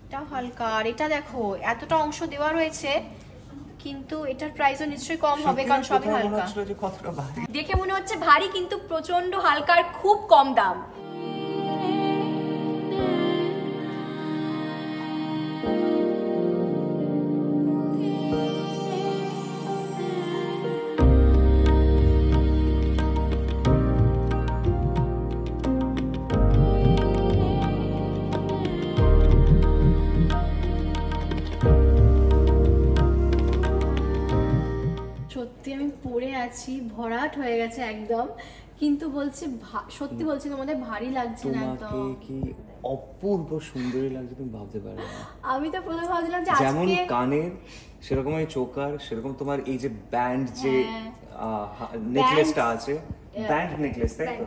এটাও হালকা, আর এটা দেখো এতটা অংশ দেওয়া রয়েছে, কিন্তু এটার প্রাইসও নিশ্চয়ই কম হবে, কারণ সবই মনে হালকা। হচ্ছিল যে কতটা ভারী। দেখে মনে হচ্ছে ভারী, কিন্তু প্রচন্ড হালকা আর খুব কম দাম। সত্যি আমি পরে আছি, ভরাট হয়ে গেছে একদম, কিন্তু বলছি সত্যি বলছি তোমাদের ভারী লাগছে না একদম। তোমাকে কি অপূর্ব সুন্দরী লাগছে তুমি ভাবতে পারবে না। আমি তো প্রথমে ভাবছিলাম যে যেমন আজকে কানের সেরকম এই চোকার, সেরকম তোমার এই যে ব্যান্ড যে হ্যাঁ। নেকলেসটা আছে, ব্যান্ড নেকলেস, তাই তো?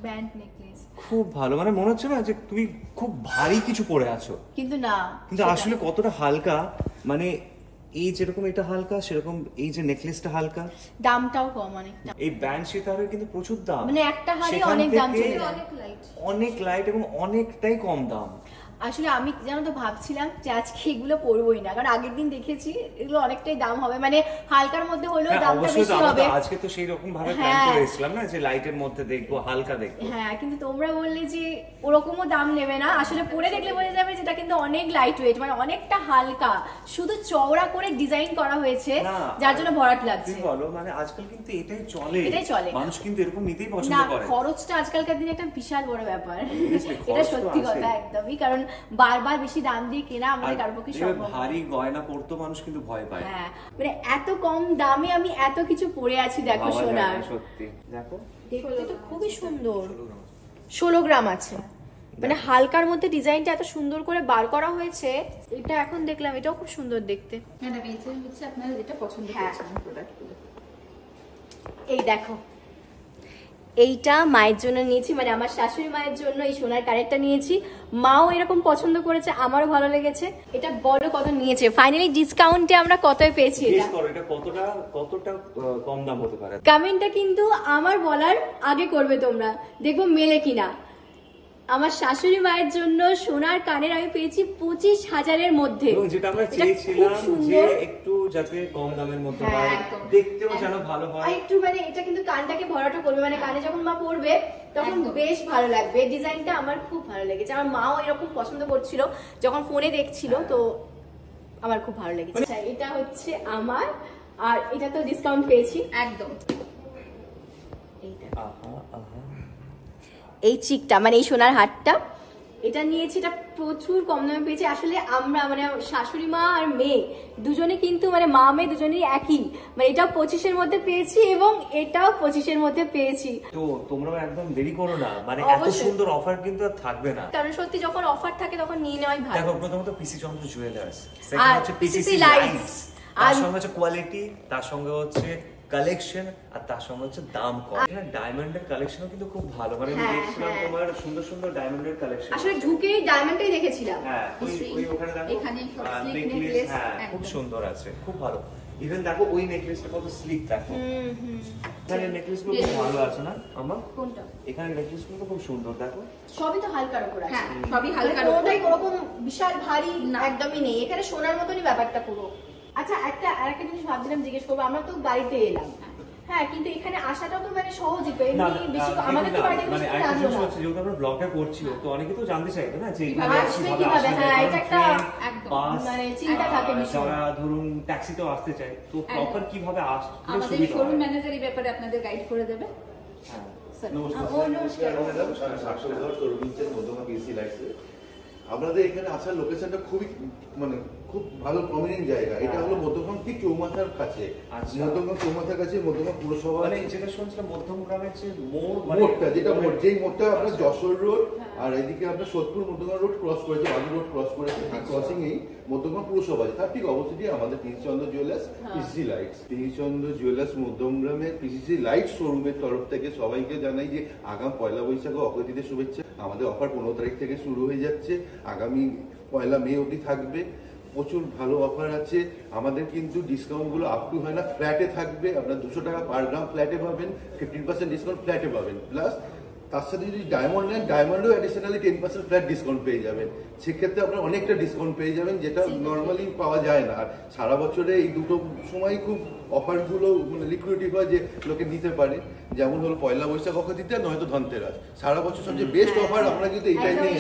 ব্যান্ড নেকলেস খুব ভালো, মানে মনে হচ্ছে না যে তুমি খুব ভারী কিছু পরে আছো, কিন্তু না, কিন্তু আসলে কতটা হালকা। মানে এই যেরকম এটা হালকা, সেরকম এই যে নেকলেসটা হালকা, দামটাও কম অনেকটা, এই ব্যান্ড সিতারের কিন্তু প্রচুর দাম, মানে একটা হাড়ি সেখান অনেক দাম থেকে চলে যায়। অনেক লাইট এবং অনেকটাই কম দাম। আসলে আমি জানো তো ভাবছিলাম যে আজকে এগুলো পরবোই না, কারণ আগের দিন দেখেছি এগুলো অনেকটাই দাম হবে, মানে হালকার মধ্যে হলেও হ্যাঁ, দামটা অবশ্যই বেশি তো, আমরা হবে। তো আজকে তো সেই রকম ভাবে প্ল্যান হ্যাঁ। করে এসেছিলাম না যে লাইটের মধ্যে দেখবো, হালকা দেখবো। হ্যাঁ, কিন্তু তোমরা বললে যে ওরকমও দাম নেবে না, আসলে পরে দেখলে বোঝা যাবে যেটা কিন্তু অনেক লাইট ওয়েট, মানে অনেকটা হালকা, শুধু চওড়া করে ডিজাইন করা হয়েছে, না, যার জন্য ভরাট লাগছে। তুমি বলো, মানে আজকাল কিন্তু এটাই চলে, এটাই চলে। মানুষ কিন্তু এরকম নিতেই না, পছন্দ করে। খরচটা আজকালকার দিনে একটা বিশাল বড় ব্যাপার, Obviously, এটা খরচ তো সত্যি আছে। কথা একদমই, কারণ বারবার বেশি দাম দিয়ে কেনা আমাদের কারোর পক্ষে সম্ভব না। ভারী গয়না পরতো মানুষ কিন্তু ভয় পায়। হ্যাঁ, মানে এত কম দামে আমি এত কিছু পরে আছি, দেখো ভাবা যায় সোনার, না, সত্যি দেখো দেখতে তো খুবই সুন্দর। 16 গ্রাম আছে, মানে হালকার মধ্যে ডিজাইনটা এত সুন্দর করে বার করা হয়েছে। এটা এখন দেখলাম, এটাও খুব সুন্দর দেখতে। ম্যাডাম এই যে হচ্ছে আপনারা যেটা পছন্দ করছেন প্রোডাক্টগুলো। এই দেখো, এইটা মায়ের জন্য নিয়েছি, মানে আমার শাশুড়ি মায়ের জন্য এই সোনার কানেরটা নিয়েছি, মাও এরকম পছন্দ করেছে, আমারও ভালো লেগেছে। এটা বলো কত নিয়েছে, ফাইনালি ডিসকাউন্টে আমরা কতই পেয়েছি এটা? গেস করো এটা কতটা কম দাম হতে পারে। কমেন্টটা কিন্তু আমার বলার আগে করবে তোমরা, দেখবো মেলে কিনা। আমার শাশুড়ি মায়ের জন্য সোনার কানের আমি পেয়েছি 25,000-এর মধ্যে, যেটা আমরা চেয়েছিলাম যে একটু যাতে কম দামের মধ্যে হয়, দেখতেও যেন ভালো হয়, একটু মানে এটা কিন্তু কানটাকে ভরাটো করবে, মানে কানে যখন মা পরবে তখন বেশ ভালো লাগবে। ডিজাইনটা আমার খুব ভালো লেগেছে, আমার মাও এরকম পছন্দ করছিল যখন ফোনে দেখছিল, তো আমার খুব ভালো লেগেছে। এটা হচ্ছে আমার, আর এটা তো ডিসকাউন্ট পেয়েছি একদম। এইটা এই চিকটা মানে এই সোনার হারটা এটা নিয়েছি, এটা প্রচুর কম দামে পেয়েছি। আসলে আমরা মানে শাশুড়ি মা আর মেয়ে দুজনে কিন্তু মানে মা মেয়ে দুজনেই একই, মানে এটাও 25-এর মধ্যে পেয়েছি এবং এটাও 25-এর মধ্যে পেয়েছি। তো তোমরাও একদম দেরি করো না, মানে এত সুন্দর অফার কিন্তু আর থাকবে না, কারণ সত্যি যখন অফার থাকে তখন নিয়ে নেওয়াই ভালো। দেখো প্রথমত পিসি চন্দ্র জুয়েলার্স, সেকেন্ড হচ্ছে পিসিসি লাইটস, তার সঙ্গে হচ্ছে কোয়ালিটি, তার সঙ্গে হচ্ছে কালেকশন, আর তার সঙ্গে হচ্ছে দাম কম। এখানে ডায়মন্ডের কালেকশনও কিন্তু খুব ভালো, মানে আমি দেখছিলাম তোমার সুন্দর সুন্দর ডায়মন্ডের কালেকশন, আসলে ঢুকেই ডায়মন্ডটাই দেখেছিলাম। হ্যাঁ ওই ওখানে দেখো এখানে নেকলেস, হ্যাঁ খুব সুন্দর আছে, খুব ভালো। ইভেন দেখো ওই নেকলেসটা কত স্লিক, দেখো এখানে নেকলেসগুলো খুব ভালো আছে না আমার? কোনটা? এখানে নেকলেসগুলো খুব সুন্দর, দেখো সবই তো হালকার উপর আছে। হ্যাঁ সবই হালকার উপর, কোনটাই ওরকম বিশাল ভারী একদমই নেই, এখানে সোনার মতনই ব্যাপারটা পুরো। আচ্ছা আরেকটা জিনিস ভাবছিলাম জিজ্ঞেস করবো, আমরা তো বাড়িতে এলাম, হ্যাঁ কিন্তু এখানে আসাটাও তো মানে সহজই তো, এমনি বেশি আমাদের তো বাড়িতে মানে বেশি একটা জানলো জিনিস না হচ্ছে যেহেতু আমরা ব্লগটা করছি, তো অনেকে তো জানতে চাইবে না যে আসবে কিভাবে, হ্যাঁ এটা একটা একদম মানে চিন্তা থাকে বিষয়। যারা ধরুন ট্যাক্সিতেও আসতে চায়, তো প্রপার কিভাবে আসতে আমাদের শোরুম ম্যানেজার এই ব্যাপারে আপনাদের গাইড করে দেবে। আপনাদের এখানে আসার লোকেশনটা খুবই মানে খুব ভালো প্রমিনেন্ট জায়গা। এটা হলো মধ্যমগ্রাম ঠিক চৌমাথার কাছে, মধ্যমগ্রাম চৌমাথার কাছে মধ্যমগ্রাম পুরসভা, মানে যেটা শুনছিলাম মধ্যমগ্রামের যে মোড়টা, যেটা মোড়, যেই মোড়টা আপনার যশোর রোড আর এদিকে আপনার সোদপুর মধ্যমগ্রাম রোড ক্রস করেছে, বাগু রোড ক্রস করেছে, ক্রসিং এই মধ্যমগ্রাম পুরসভা আছে, তার ঠিক অবস্থিতই আমাদের PC Chandra jewellers, PCC lights. PC Chandra jewellers মধ্যমগ্রামের পিসিসি লাইটস শোরুমের তরফ থেকে সবাইকে জানাই যে আগাম পয়লা বৈশাখ অক্ষয়তৃতীয়ার শুভেচ্ছা। আমাদের অফার 15 তারিখ থেকে শুরু হয়ে যাচ্ছে, আগামী 1 মে অবধি থাকবে। প্রচুর ভালো অফার আছে আমাদের, কিন্তু ডিসকাউন্টগুলো আপ টু হয় না, ফ্ল্যাটে থাকবে। আপনার 200 টাকা পার গ্রাম ফ্ল্যাটে পাবেন, 15% ডিসকাউন্ট ফ্ল্যাটে পাবেন, প্লাস তার সাথে যদি ডায়মন্ড নেন ডায়মন্ডও অ্যাডিশনালি 10% ফ্ল্যাট ডিসকাউন্ট পেয়ে যাবেন। সেক্ষেত্রে আপনার অনেকটা ডিসকাউন্ট পেয়ে যাবেন, যেটা নর্মালি পাওয়া যায় না। আর সারা বছরে এই দুটো সময় খুব অফারগুলো মানে লিকুইডিটি হয় যে লোকে নিতে পারে, যেমন হলো পয়লা বৈশাখ অক্ষয়তৃতীয়া নয়তো ধনতেরাস। সারা বছর সবচেয়ে বেস্ট অফার আমরা কিন্তু এই টাইমেই।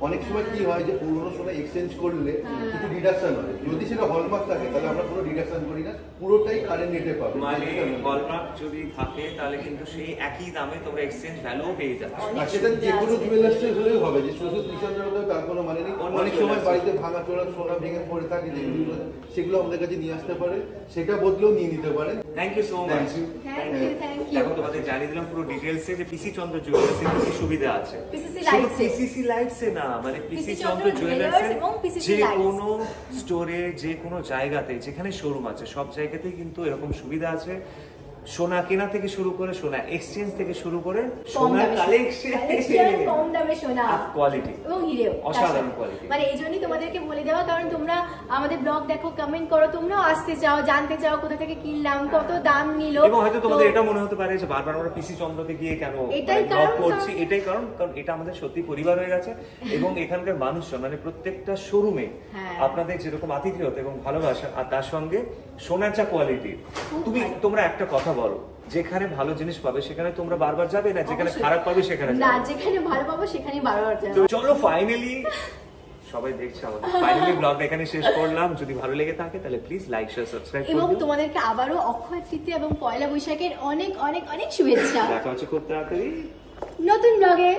অনেক সময় কি হয় যে পুরোনো সময় এক্সচেঞ্জ করলে কিছু ডিডাকশন হয়, যদি সেটা হলমার্ক থাকে তাহলে আমরা কোনো ডিডাকশন করি না, পুরোটাই কারেন্ট রেটে পাবো। মানে হলমার্ক যদি থাকে তাহলে কিন্তু সেই একই দামে তোমরা এক্সচেঞ্জ ভ্যালুও পেয়ে যাবে। আর সেটা যে কোনো জুয়েলার্সে হলেও হবে, যে শুধু পিছনের হলেও তার কোনো মানে নেই। অনেক সময় বাড়িতে ভাঙা চোরা সোনা ভেঙে পড়ে থাকে যেগুলো, সেগুলো আমাদের কাছে নিয়ে আসতে পারে, সেটা বদলেও নিয়ে নিতে পারেন। Thank you so much. দেখো তোমাদের জানিয়ে দিলাম পুরো ডিটেলসে যে পিসি চন্দ্র জুয়েলার্সে কি কি সুবিধা আছে। পিসিসি লাইটসে না, মানে পিসি চন্দ্র জুয়েলার্সে যে কোনো স্টোরে, যে কোনো জায়গাতে যেখানে শোরুম আছে সব জায়গাতেই কিন্তু এরকম সুবিধা আছে। সোনা কেনা থেকে শুরু করে সোনা এক্সচেঞ্জ থেকে শুরু করে সোনা কালেকশন, কম দামে সোনা কোয়ালিটি এবং হিরেও অসাধারণ কোয়ালিটি। মানে এই জন্যই তোমাদেরকে বলে দেওয়া, কারণ তোমরা আমাদের ব্লগ দেখো, কমেন্ট করো, তোমরাও আসতে চাও, জানতে চাও কোথা থেকে কিনলাম, কত দাম নিল। এবং হয়তো তোমাদের এটা মনে হতে পারে যে বারবার আমরা পিসি চন্দ্রতে গিয়ে কেন ব্লগ করছি, এটাই কারণ এটা আমাদের সত্যি পরিবার হয়ে গেছে। এবং এখানকার মানুষজন মানে প্রত্যেকটা শোরুমে আপনাদের যেরকম আতিথেয়তা এবং ভালোবাসা, আর তার সঙ্গে সোনার যা কোয়ালিটি। তোমরা একটা কথা বলো, যেখানে ভালো জিনিস পাবে সেখানে তোমরা বারবার যাবে না, যেখানে খারাপ পাবে সেখানে না, যেখানে ভালো পাবো সেখানেই বারবার যাবে। তো চলো ফাইনালি সবাই দেখছে আমাদের ফাইনালি ব্লগটা এখানে শেষ করলাম। যদি ভালো লেগে থাকে তাহলে প্লিজ লাইক শেয়ার সাবস্ক্রাইব করুন, এবং তোমাদেরকে আবারও অক্ষয় তৃতীয়া এবং পয়লা বৈশাখের অনেক অনেক অনেক শুভেচ্ছা। দেখা হচ্ছে খুব তাড়াতাড়ি নতুন ব্লগে।